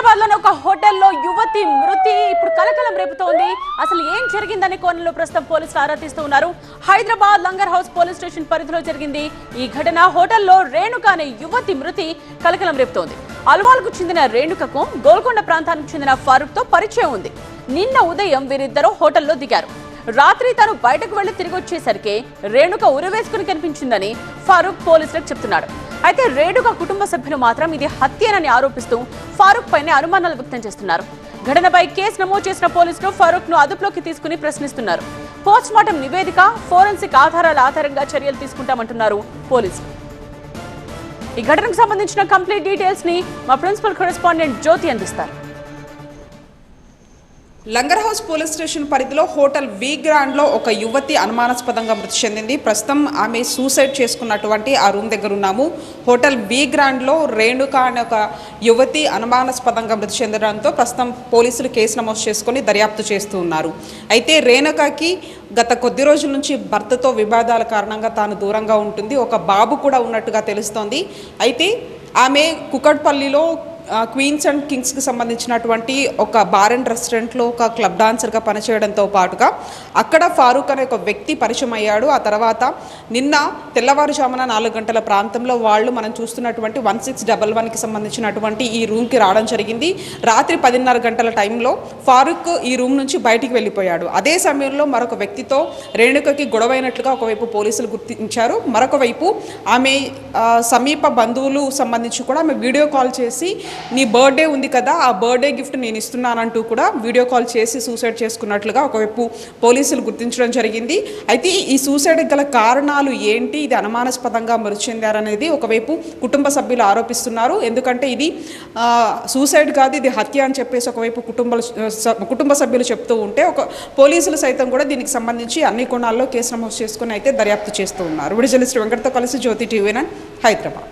హైదరాబాద్ లోని ఒక హోటల్లో యువతి మృతి ఇప్పుడు కలకలం రేపుతోంది. అసలు ఏం జరిగిందనే కోణంలో ప్రస్తుతం పోలీసులు ఆరా తీస్తూ ఉన్నారు. Hyderabad langar house police station పరిధిలో జరిగింది ఈ ఘటన. హోటల్లో రేణుక అనే యువతి మృతి కలకలం రేపుతోంది. అల్వాల్కు చెందిన రేణుకకు గోల్కొండ ప్రాంతానికి చెందిన ఫారూక్ తో పరిచయం ఉంది. నిన్న ఉదయం వీరిద్దరూ హోటల్లో దిగారు. రాత్రి తాను బయటకు వెళ్లి తిరిగి వచ్చేసరికి రేణుక ఉరివేసుకుని కనిపించిందని ఫారూక్ పోలీసులకు చెప్తున్నాడు. అయితే రేణుక కుటుంబ సభ్యులు మాత్రం ఇది హత్యేనని ఆరోపిస్తూ ఫారూక్ పైనే అనుమానాలు వ్యక్తం చేస్తున్నారు. ఘటనపై కేసు నమోదు చేసిన పోలీసులు ఫారూక్ ను అదుపులోకి తీసుకుని ప్రశ్నిస్తున్నారు. పోస్ట్ మార్టం నివేదిక, ఫోరెన్సిక్ ఆధారాల ఆధారంగా చర్యలు తీసుకుంటామంటున్నారు పోలీసులు. ఈ ఘటనకు సంబంధించిన కంప్లీట్ డీటెయిల్స్ ని మా ప్రిన్సిపల్ కరెస్పాండెంట్ జ్యోతి అందిస్తారు. లంగర్ హౌస్ పోలీస్ స్టేషన్ పరిధిలో హోటల్ వి గ్రాండ్ లో ఒక యువతి అనుమానాస్పదంగా మృతి చెందింది. ప్రస్తుతం ఆమె సూసైడ్ చేసుకున్నటువంటి ఆ రూమ్ దగ్గర ఉన్నాము. హోటల్ వి గ్రాండ్ లో రేణుక అనే ఒక యువతి అనుమానాస్పదంగా మృతి చెందడంతో ప్రస్తుతం పోలీసులు కేసు నమోదు చేసుకుని దర్యాప్తు చేస్తూ ఉన్నారు. అయితే రేణుకకి గత కొద్ది రోజుల నుంచి భర్తతో వివాదాల కారణంగా తాను దూరంగా ఉంటుంది. ఒక బాబు కూడా ఉన్నట్టుగా తెలుస్తోంది. అయితే ఆమె కుకట్పల్లిలో క్వీన్స్ అండ్ కింగ్స్కి సంబంధించినటువంటి ఒక బార్ అండ్ రెస్టారెంట్లో ఒక క్లబ్ డాన్సర్గా పనిచేయడంతో పాటుగా అక్కడ ఫారూక్ అనే ఒక వ్యక్తి పరిచయం అయ్యాడు. ఆ తర్వాత నిన్న తెల్లవారుజామున 4 గంటల ప్రాంతంలో వాళ్ళు మనం చూస్తున్నటువంటి 1611కి సంబంధించినటువంటి ఈ రూమ్కి రావడం జరిగింది. రాత్రి 10:30 గంటల టైంలో ఫారూక్ ఈ రూమ్ నుంచి బయటికి వెళ్ళిపోయాడు. అదే సమయంలో మరొక వ్యక్తితో రేణుకకి గొడవైనట్లుగా ఒకవైపు పోలీసులు గుర్తించారు. మరొక వైపు ఆమె సమీప బంధువులు సంబంధించి కూడా ఆమె వీడియో కాల్ చేసి నీ బర్త్డే ఉంది కదా, ఆ బర్త్డే గిఫ్ట్ నేను ఇస్తున్నానంటూ కూడా వీడియో కాల్ చేసి సూసైడ్ చేసుకున్నట్లుగా ఒకవైపు పోలీసులు గుర్తించడం జరిగింది. అయితే ఈ సూసైడ్ గల కారణాలు ఏంటి, ఇది అనుమానాస్పదంగా మృతి చెందారనేది ఒకవైపు కుటుంబ సభ్యులు ఆరోపిస్తున్నారు. ఎందుకంటే ఇది సూసైడ్ కాదు, ఇది హత్య అని చెప్పేసి ఒకవైపు కుటుంబ సభ్యులు చెప్తూ ఉంటే పోలీసులు సైతం కూడా దీనికి సంబంధించి అన్ని కోణాల్లో కేసు నమోదు చేసుకుని అయితే దర్యాప్తు చేస్తూ ఉన్నారు. విడుదల శ్రీ వెంకటతో కలిసి జ్యోతి టీవీ9 హైదరాబాద్.